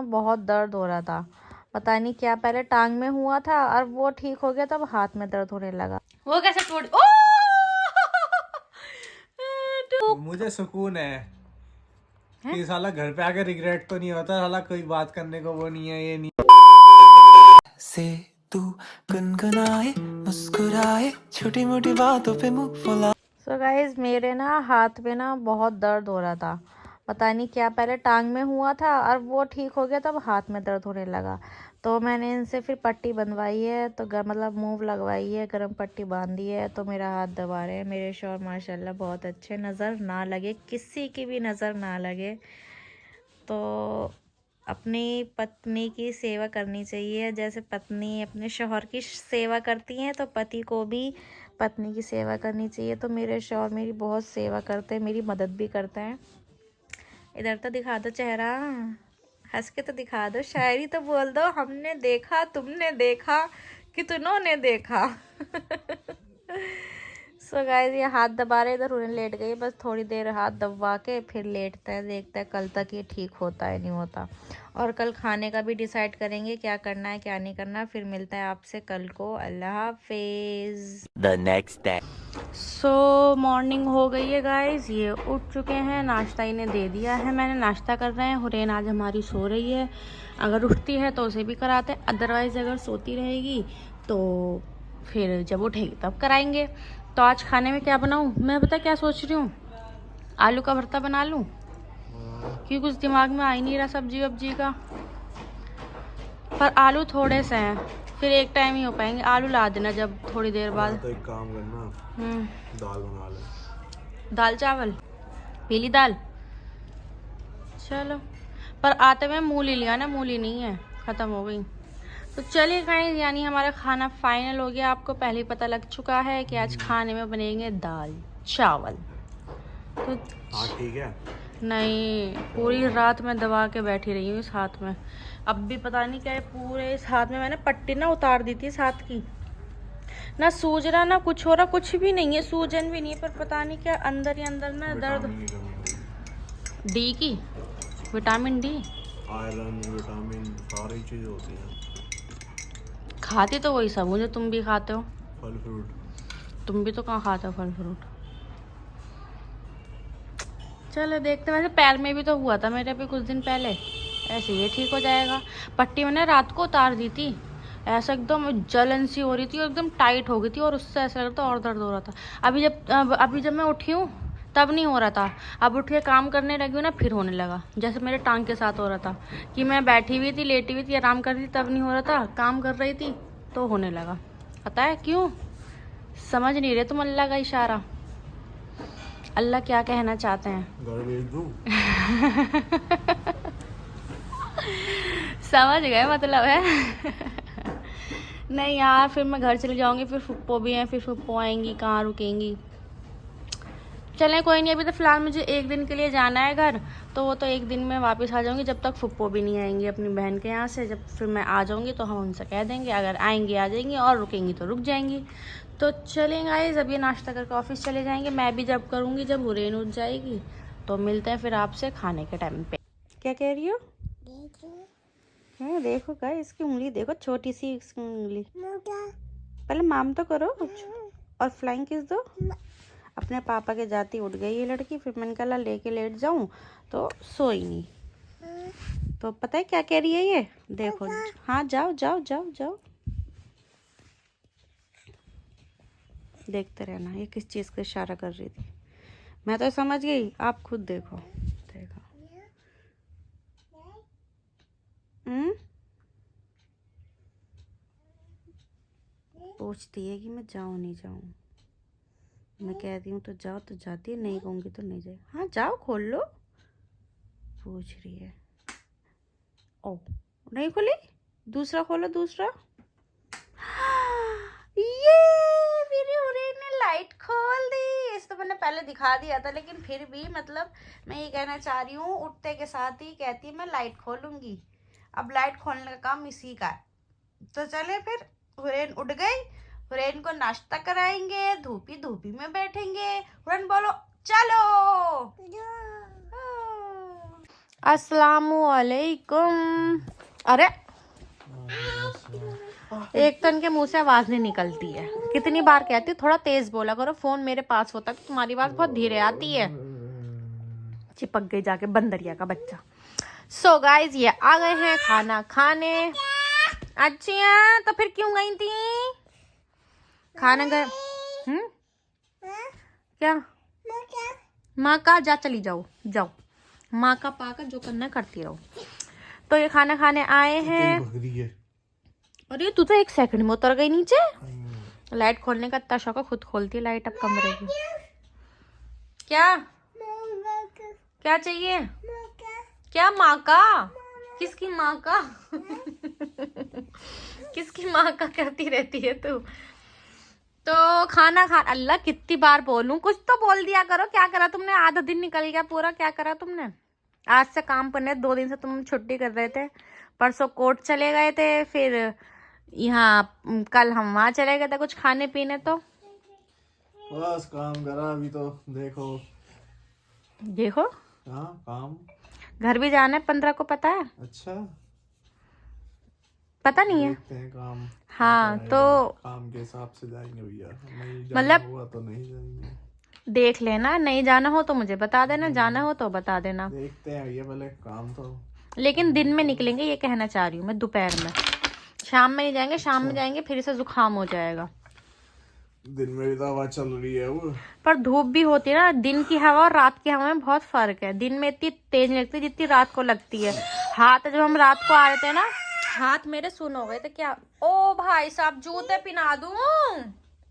बहुत दर्द हो रहा था, पता नहीं क्या, पहले टांग में हुआ था और वो ठीक हो गया, तब हाथ में दर्द होने लगा। वो कैसे टूट मुझे सुकून है कि साला घर पे आके रिग्रेट तो नहीं होता, साला कोई बात करने को वो नहीं है, ये नहीं से तू गुनगुनाए मुस्कुराए छोटी मोटी बातों पे मुंह फुला। सो गाइज मेरे ना हाथ में ना बहुत दर्द हो रहा था, पता नहीं क्या, पहले टांग में हुआ था और वो ठीक हो गया, तब हाथ में दर्द होने लगा। तो मैंने इनसे फिर पट्टी बंधवाई है, तो मतलब मूव लगवाई है, गर्म पट्टी बांधी है, तो मेरा हाथ दबा रहे हैं। मेरे शौहर माशाल्लाह बहुत अच्छे, नज़र ना लगे, किसी की भी नज़र ना लगे। तो अपनी पत्नी की सेवा करनी चाहिए, जैसे पत्नी अपने शौहर की सेवा करती हैं, तो पति को भी पत्नी की सेवा करनी चाहिए। तो मेरे शौहर मेरी बहुत सेवा करते हैं, मेरी मदद भी करते हैं। इधर तो दिखा दो चेहरा, हंस के तो दिखा दो, शायरी तो बोल दो, हमने देखा, तुमने देखा, कि तुमने देखा। सो गाइस ये हाथ दबा रहे, इधर उन्हें लेट गई, बस थोड़ी देर हाथ दबा के फिर लेटता है, देखता है कल तक ये ठीक होता है नहीं होता। और कल खाने का भी डिसाइड करेंगे, क्या करना है क्या नहीं करना। फिर मिलता है आपसे कल को, अल्लाह हाफिज। The next day. So morning हो गई है गाइस, ये उठ चुके हैं, नाश्ता इन्हें दे दिया है मैंने, नाश्ता कर रहे हैं। हुरैन आज हमारी सो रही है, अगर उठती है तो उसे भी कराते हैं, अदरवाइज़ अगर सोती रहेगी तो फिर जब उठेगी तब कराएंगे। तो आज खाने में क्या बनाऊं, मैं पता क्या सोच रही हूँ, आलू का भरता बना लूं, क्योंकि कुछ दिमाग में आ ही नहीं रहा सब्जी वब्जी का। पर आलू थोड़े से हैं, फिर एक टाइम ही हो पाएंगे। आलू ला देना जब थोड़ी देर बाद। तो एक काम करना, दाल बना ले। दाल चावल, पीली दाल, चलो। पर आते में मूली लिया ना, मूली नहीं है, ख़त्म हो गई। तो चलिए गाइस, यानी हमारा खाना फाइनल हो गया। आपको पहले ही पता लग चुका है कि आज खाने में बनेंगे दाल चावल। तो हाँ ठीक है। नहीं, पूरी रात मैं दबा के बैठी रही हूँ इस हाथ में। अब भी पता नहीं क्या है, पूरे इस हाथ में मैंने पट्टी ना उतार दी थी इस हाथ की, ना सूज रहा ना कुछ हो रहा, कुछ भी नहीं है, सूजन भी नहीं है, पर पता नहीं क्या अंदर ही अंदर ना दर्द। डी की, विटामिन डी, आयरन, विटामिन, सारी चीज़ें होती हैं। खाती तो वही सब हूँ जो तुम भी खाते हो। फल फ्रूट तुम भी तो कहाँ खाते हो फल फ्रूट। चलो देखते, वैसे पैर में भी तो हुआ था मेरे भी कुछ दिन पहले, ऐसे ये ठीक हो जाएगा। पट्टी मैंने रात को उतार दी थी, ऐसा एकदम जलन सी हो रही थी, एकदम टाइट हो गई थी, और उससे ऐसा लग रहा था और दर्द हो रहा था। अभी जब मैं उठी हूँ तब नहीं हो रहा था, अब उठ के काम करने लगी हूँ ना फिर होने लगा, जैसे मेरे टांग के साथ हो रहा था कि मैं बैठी हुई थी, लेटी हुई थी, आराम कर रही थी, तब नहीं हो रहा था, काम कर रही थी तो होने लगा। पता है क्यों, समझ नहीं रहे तुम अल्लाह का इशारा, अल्लाह क्या कहना चाहते हैं। घर भेज दूँ? समझ गए मतलब है। नहीं यार, फिर मैं घर चली जाऊंगी, फिर फुप्पो भी हैं, फिर फुप्पो आएंगी, कहाँ रुकेंगी। चलें कोई नहीं, अभी तो फ़िलहाल मुझे एक दिन के लिए जाना है घर, तो वो तो एक दिन में वापस आ जाऊंगी, जब तक फुप्पो भी नहीं आएंगी अपनी बहन के यहाँ से। जब फिर मैं आ जाऊंगी तो हम उनसे कह देंगे, अगर आएंगी आ जाएंगी, और रुकेंगी तो रुक जाएंगी। तो चलें गाइस, अभी नाश्ता करके ऑफिस चले जाएंगे, मैं भी जब करूँगी जब हुरैन उठ जाएगी। तो मिलते हैं फिर आपसे खाने के टाइम पे। क्या कह रही हो? देखो गाइस, इसकी उंगली देखो, छोटी सी इसकी उंगली। पहले माम तो करो और फ्लाइंग किस दो। अपने पापा के जाती उठ गई ये लड़की, फिर मैंने कहा लेके लेट जाऊं तो सोई नहीं। तो पता है क्या कह रही है ये, देखो। हाँ जाओ जाओ जाओ जाओ, देखते रहना ये किस चीज़ का इशारा कर रही थी, मैं तो समझ गई, आप खुद देखो। देखो पूछती है कि मैं जाऊं नहीं जाऊं, मैं कहती हूँ तो जाओ तो जाती है, नहीं कहूँगी तो नहीं जाए। हाँ जाओ खोल लो, पूछ रही है। ओ नहीं खोली, दूसरा खोलो, दूसरा। ये मेरी हुरैन ने लाइट खोल दी। इस तो मैंने पहले दिखा दिया था, लेकिन फिर भी मतलब मैं ये कहना चाह रही हूँ, उठते के साथ ही कहती है मैं लाइट खोलूंगी। अब लाइट खोलने का काम इसी का है। तो चले फिर, हुरैन उठ गई, हुरैन को नाश्ता कराएंगे, धूपी धूपी में बैठेंगे। हुरैन बोलो चलो। अस्सलामुअलैकुम। अरे एक तो इनके मुंह से आवाज नहीं निकलती है। कितनी बार कहती हूँ थोड़ा तेज बोला करो, फोन मेरे पास होता है तो तुम्हारी आवाज बहुत धीरे आती है। चिपक गई जाके बंदरिया का बच्चा। सो गाइज ये आ गए हैं खाना खाने। अच्छा तो फिर क्यों गई थी खाना गए? क्या माँ का जा, चली जाओ जाओ, माँ का पाकर जो करना करती रहो। तो ये खाना खाने आए हैं। अरे तू तो 1 सेकंड में उतर गई नीचे। लाइट खोलने का इतना शौक है, खुद खोलती है लाइट अब कमरे की। क्या क्या चाहिए? क्या माँ का? किसकी माँ का? किसकी माँ का करती रहती है तू? तो खाना खा, अल्लाह कितनी बार बोलूं, कुछ तो बोल दिया करो। क्या करा तुमने? आधा दिन निकल गया पूरा, क्या करा तुमने? आज से काम करने 2 दिन से तुम छुट्टी कर रहे थे। परसों कोर्ट चले गए थे, फिर यहाँ कल हम वहाँ चले गए थे कुछ खाने पीने। तो बस काम करा अभी तो देखो देखो। हाँ काम घर भी जाना है 15 को, पता है? अच्छा पता नहीं है? देखते हैं काम। हाँ तो काम के हिसाब से जाएंगे भैया, नहीं जाना मतलब हुआ तो नहीं जाएंगे। देख लेना, नहीं जाना हो तो मुझे बता देना, जाना हो तो बता देना। देखते हैं भैया पहले काम तो। लेकिन दिन में निकलेंगे ये कहना चाह रही हूँ मैं, दोपहर में। शाम में नहीं जाएंगे, शाम में जाएंगे फिर इसे जुकाम हो जाएगा। दिन में भी तो हवा चल रही है वो। पर धूप भी होती है ना, दिन की हवा और रात की हवा में बहुत फर्क है। दिन में इतनी तेज नहीं लगती जितनी रात को लगती है। हाथ जब हम रात को आ रहे थे ना, हाथ मेरे सुन हो गए थे। क्या ओ भाई साहब, जूते पिना दूं?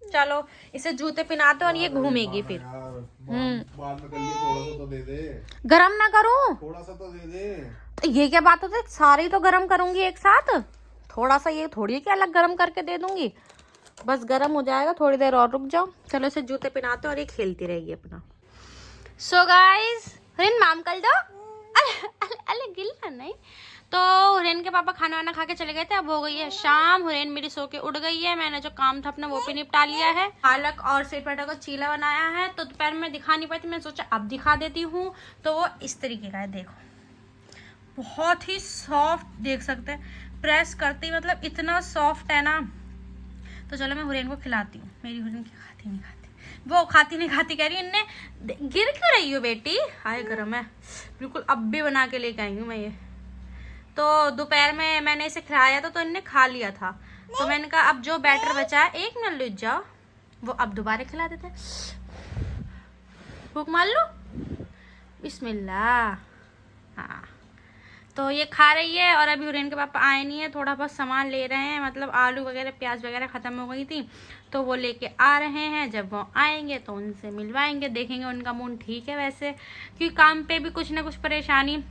चलो इसे जूते पिना दो और ये घूमेगी फिर। बाद में कर लिए, थोड़ा सा तो दे दे। गरम ना करूं? थोड़ा सा तो दे दे। ये क्या बात होती है? सारे ही तो गरम करूंगी एक साथ। थोड़ा सा ये थोड़ी कि अलग गरम करके दे दूंगी। बस गरम हो जाएगा, थोड़ी देर और रुक जाओ। चलो इसे जूते पहनाते और ये खेलती रहेगी अपना। सो गाइस हुरैन माम कल दो। अरे गिल्ला नहीं। तो हुरैन के पापा खाना वाना खा के चले गए थे। अब हो गई है शाम, हुरैन मेरी सो के उड़ गई है। मैंने जो काम था अपना वो भी निपटा लिया है। पालक और स्वीट पोटैटो का चीला बनाया है, तो दोपहर में दिखा नहीं पाई थी, मैंने सोचा अब दिखा देती हूँ। तो वो इस तरीके का है, देखो बहुत ही सॉफ्ट, देख सकते हैं प्रेस करती, मतलब इतना सॉफ्ट है ना। तो चलो मैं हुरैन को खिलाती हूँ। मेरी हुरैन की खाती नहीं खाती, वो खाती नहीं खाती कह रही इनने। गिर क्यों रही हो बेटी? हाय गरम है बिल्कुल, अब भी बना के लेके आई हूँ मैं ये। तो दोपहर में मैंने इसे खिलाया था तो इनने खा लिया था। तो मैंने कहा अब जो बैटर बचा है, 1 मिनट लुट जाओ, वो अब दोबारा खिला देते। भूख मार लो, बिस्मिल्लाह। हाँ तो ये खा रही है। और अभी हुरैन के पापा आए नहीं है, थोड़ा बहुत सामान ले रहे हैं, मतलब आलू वगैरह प्याज वगैरह ख़त्म हो गई थी तो वो लेके आ रहे हैं। जब वो आएंगे तो उनसे मिलवाएंगे, देखेंगे उनका मूड ठीक है वैसे, क्योंकि काम पे भी कुछ ना कुछ परेशानी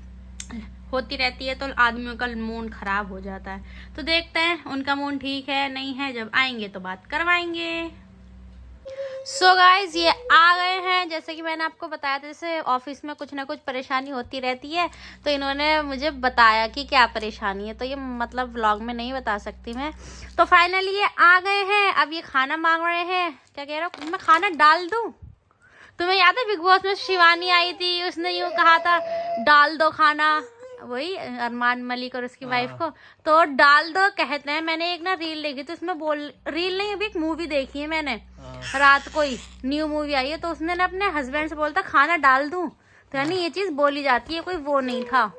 होती रहती है तो आदमियों का मूड ख़राब हो जाता है। तो देखते हैं उनका मूड ठीक है नहीं है, जब आएंगे तो बात करवाएंगे। सो गाइज ये आ गए हैं। जैसे कि मैंने आपको बताया था, जैसे ऑफिस में कुछ ना कुछ परेशानी होती रहती है, तो इन्होंने मुझे बताया कि क्या परेशानी है, तो ये मतलब व्लॉग में नहीं बता सकती मैं। तो फाइनली ये आ गए हैं। अब ये खाना मांग रहे हैं। क्या कह रहा हूँ, मैं खाना डाल दूँ? तुम्हें याद है बिग बॉस में शिवानी आई थी, उसने यूँ कहा था डाल दो खाना, वही अरमान मलिक और उसकी वाइफ को। तो डाल दो कहते हैं। मैंने एक ना रील देखी तो उसमें रील नहीं, अभी एक मूवी देखी है मैंने रात को ही, न्यू मूवी आई है, तो उसने ना अपने हस्बैंड से बोलता खाना डाल दूं, तो यानी ये चीज बोली जाती है, कोई वो नहीं था।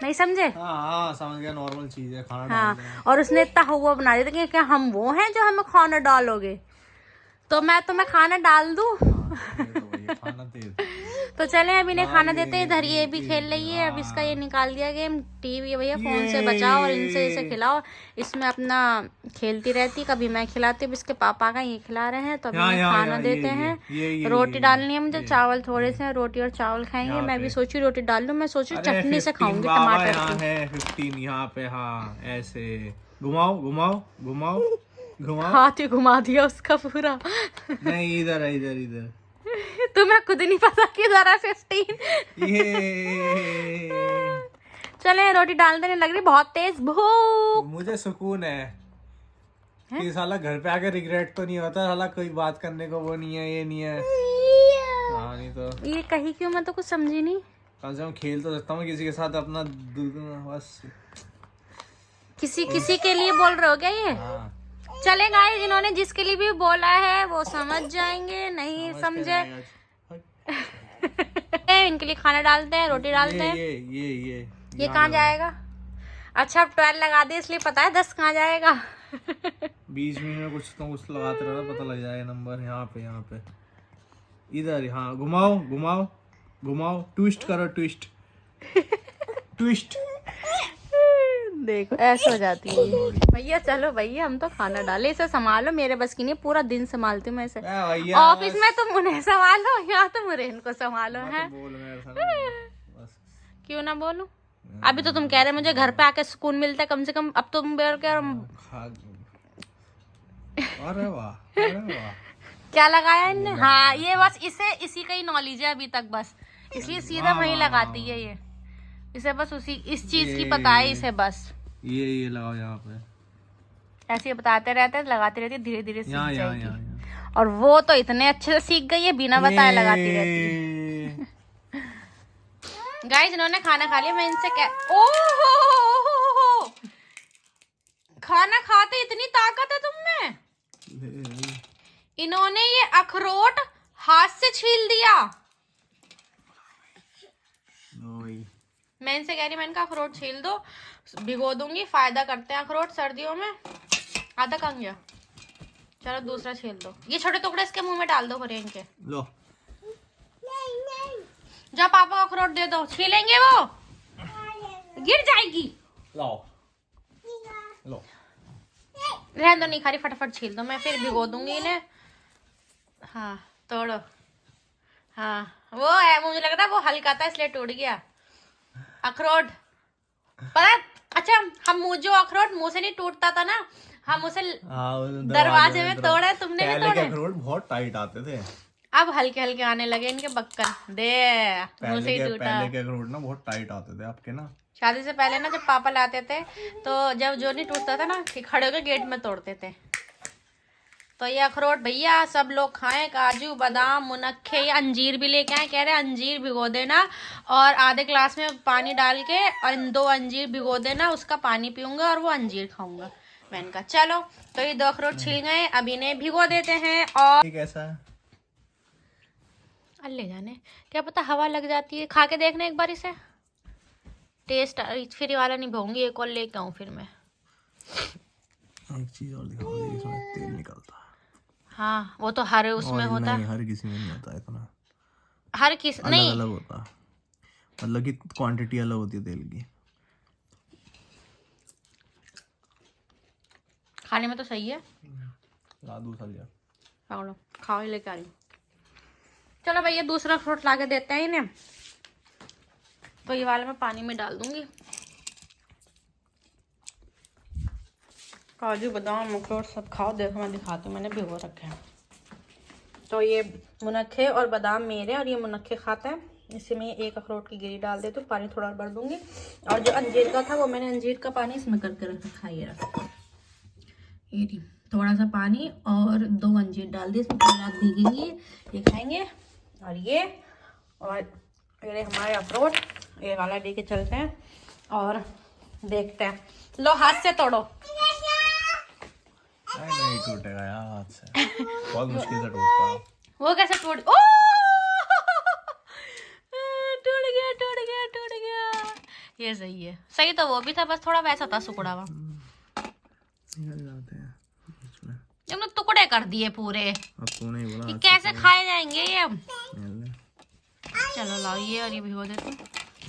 नहीं समझे? हाँ समझ गया, नॉर्मल चीज है खाना हाँ डाल और उसने इतना हुआ बना दिया कि क्या हम वो हैं जो हमें खाना डालोगे? तो मैं तुम्हें खाना डाल दूं? खाना तेज। तो चले अभी इन्हें खाना देते हैं। इधर ये भी खेल रही है। अब इसका ये निकाल दिया गेम, टीवी भैया फोन से बचाओ और इनसे इसे खिलाओ। इसमें अपना खेलती रहती, कभी मैं खिलाती हूँ, इसके पापा का ये खिला रहे हैं। तो अभी इन्हें खाना देते हैं। रोटी डालनी है मुझे, चावल थोड़े से, रोटी और चावल खाएंगे। मैं भी सोची रोटी डाल लूँ, मैं सोची चटनी से खाऊंगी टमाटर की। 15 यहाँ पे, हाँ ऐसे घुमाओ घुमाओ घुमाओ घुमाओ। हाथ ही घुमा दिया उसका पूरा। नहीं इधर इधर इधर। तुम्हें खुद नहीं पता कि जरा 15। ये चले रोटी डाल देने लग रही, बहुत तेज भूख। मुझे सुकून है कि साला घर पे आके रिग्रेट तो नहीं होता, साला कोई बात करने को वो नहीं है, ये नहीं है। हाँ नहीं तो ये कही क्यों, मैं तो कुछ समझी नहीं। कम से कम खेल तो सकता हूँ किसी के साथ अपना बस। किसी के लिए बोल रहे हो क्या ये? हाँ। चले गाइस, इन्होंने जिसके लिए भी बोला है वो समझ जाएंगे, नहीं समझे इनके लिए खाना डालते हैं, रोटी डालते हैं। ये कहाँ जाएगा? अच्छा अब 12 लगा दी इसलिए पता है 10 कहाँ जाएगा। 20 मिनट में कुछ तो कुछ लगाते रहो, पता लग जाएगा नंबर। यहाँ पे इधर, हाँ घुमाओ घुमाओ घुमाओ, ट्विस्ट करो, ट्विस्ट ट्विस्ट। देखो ऐसे हो जाती है भैया। चलो भैया हम तो खाना डाले, इसे संभालो, मेरे बस की नहीं, पूरा दिन संभालती हूँ मैं इसे। ऑफिस में तुम उन्हें संभालो, यहाँ तुम इनको संभालो है। क्यों ना बोलूं? अभी तो तुम कह रहे मुझे घर पे आके सुकून मिलता है कम से कम, अब तुम बोल के अरे वाह अरे वाह, क्या लगाया इनने? हाँ ये बस इसी का ही नॉलेज है अभी तक, बस इसलिए सीधा वही लगाती है ये। इसे बस इस चीज की पता है इसे, बस ये लगाओ यहाँ पे, ऐसे ही बताते रहते हैं, लगाती रहती है, धीरे धीरे सीख यहाँ जाएगी। और वो तो इतने अच्छे से सीख गई है, बिना बताए लगाती रहती है। गाइस इन्होंने खाना खा लिया, मैं इनसे ओह खाना खाते इतनी ताकत है तुम में। इन्होंने ये अखरोट हाथ से छील दिया। मैं इनसे कह रही, मैं इनका अखरोट छील दो, भिगो दूंगी, फायदा करते हैं अखरोट सर्दियों में। आधा कहाँ गया? चलो दूसरा छील दो, ये छोटे टुकड़े इसके मुंह में डाल दो खरे इनके। लो जा पापा को अखरोट दे दो, छीलेंगे वो, गिर जाएगी। लो लो, रहने दो, नहीं खा रही, फटाफट छील दो, मैं फिर भिगो दूंगी इन्हें। हाँ तोड़ो। हाँ वो है, मुझे लग रहा है वो हल्का था इसलिए टूट गया अखरोट। पता? अच्छा हम जो अखरोट मुंह से नहीं टूटता था ना, हम उसे दरवाजे में तोड़े, तुमने नहीं तोड़े? अखरोट बहुत टाइट आते थे, अब हल्के हल्के आने लगे इनके बक्कन। दे मुंह से ही टूटा। पहले के अखरोट ना बहुत टाइट आते थे आपके ना। शादी से पहले ना जब पापा लाते थे तो जब जो नहीं टूटता था ना, खड़े होकर गेट में तोड़ते थे। तो ये अखरोट भैया सब लोग खाएं, काजू बादाम मुनक्खे, ये अंजीर भी लेके आए, कह रहे अंजीर भिगो देना और आधे ग्लास में पानी डाल के और 2 अंजीर भिगो देना, उसका पानी पीऊंगा और वो अंजीर खाऊंगा। मैंने कहा चलो, तो ये 2 अखरोट छिल गए, अब इन्हें भिगो देते हैं। और कैसा है? अल्ले जाने, क्या पता हवा लग जाती है। खा के देखना एक बार इसे, टेस्ट फिर वाला नहीं भोंगी, एक और लेके आऊं फिर मैं। एक चीज और दिखाओ, इसमें तेल निकलता है। हाँ वो तो हर उसमें होता है, हर किसी में नहीं होता इतना, हर किस नहीं अलग होता है, मतलब कि क्वांटिटी अलग होती है तेल की। खाने में तो सही है। ला दूसरा लिया, पकड़ो खाओ, ही लेके आ रही। चलो भैया दूसरा फ्रूट ला के देते हैं इन्हें, तो ये वाला मैं पानी में डाल दूंगी। काजू बादाम अखरोट सब खाओ, देखो मैं दिखाती हूँ, मैंने भिगो रखे हैं। तो ये मुनक्खे और बादाम मेरे, और ये मुनक्खे खाता है, इसी में 1 अखरोट की गिरी डाल देती हूँ, पानी थोड़ा भर दूंगी। और जो अंजीर का था वो मैंने अंजीर का पानी इसमें करके रखा, ये रखा, ये थोड़ा सा पानी और 2 अंजीर डाल दिए, इसमें पूरी रात भीगेंगी, ये खाएंगे। और ये हमारे अखरोट ये वाला लेके चलते हैं और देखते हैं। लो हाथ से तोड़ो। नहीं टूटेगा यार हाथ से, बहुत मुश्किल से टूटता है। वो कैसे टूट? ओ टूट गया टूट गया टूट गया। ये सही है, सही तो वो भी था, बस थोड़ा वैसा था सुकड़ा हुआ। तुमने टुकड़े कर दिए पूरे, अब तूने बोला ये कैसे खाए जाएंगे ये अब? चलो लाओ ये, और ये भिगो देते हैं।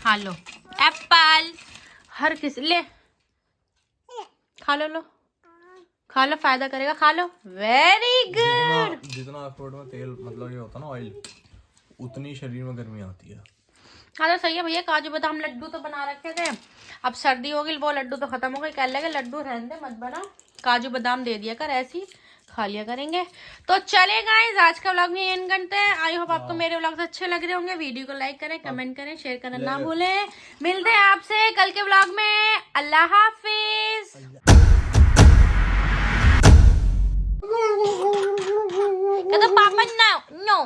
हाँ लो एप्पल, हर किसी ले खा लो, लो खा लो, फायदा करेगा, खा लो। Very good. जितना अखरोट में तेल मतलब ये होता है ना ऑयल, उतनी शरीर में गर्मी आती है। हाँ तो सही है भैया। काजू बादाम लड्डू तो बना रखे थे, अब सर्दी होगी वो लड्डू तो खत्म हो गए, कह लगे लड्डू रहने दे मत बना, काजू बादाम दे दिया कर, ऐसे ही खा लिया करेंगे। तो चले गाइस आज का व्लॉग में एंड करते हैं। आई होप आपको मेरे व्लॉग्स अच्छे लग रहे होंगे। वीडियो को लाइक करें, कमेंट करें, शेयर करना ना भूलें। मिलते हैं आपसे कल के व्लॉग में। अल्लाह हाफिज। कहते पापा नो नो